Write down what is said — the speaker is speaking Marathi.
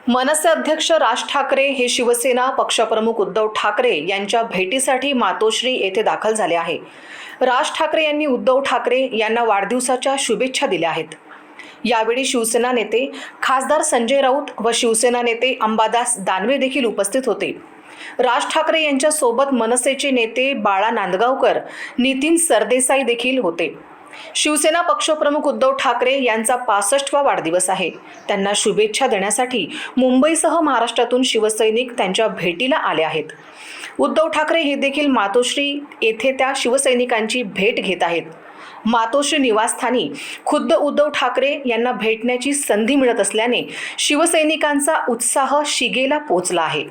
मनसे अध्यक्ष राज ठाकरे हे शिवसेना पक्षप्रमुख उद्धव ठाकरे यांच्या भेटीसाठी मातोश्री येथे दाखल झाले आहे। राज ठाकरे यांनी उद्धव ठाकरे यांना वाढदिवसाच्या शुभेच्छा दिल्या आहेत। यावेळी शिवसेना नेते खासदार संजय राऊत व शिवसेना नेते अंबादास दानवे देखील उपस्थित होते। राज ठाकरे यांच्या सोबत मनसेचे नेते बाळा नांदगावकर, नितीन सरदेसाई देखील होते। शिवसेना पक्षप्रमुख उद्धव ठाकरे यांचा 65वा वाढदिवस आहे। त्यांना शुभेच्छा देण्यासाठी मुंबईसह महाराष्ट्रातून शिवसैनिक त्यांच्या भेटीला आले आहेत। उद्धव ठाकरे हे देखील मातोश्री येथे त्या शिवसैनिकांची भेट घेत आहेत। मातोश्री निवासस्थानी खुद्द उद्धव ठाकरे यांना भेटण्याची संधी मिळत असल्याने शिवसैनिकांचा उत्साह शिगेला पोहोचला आहे।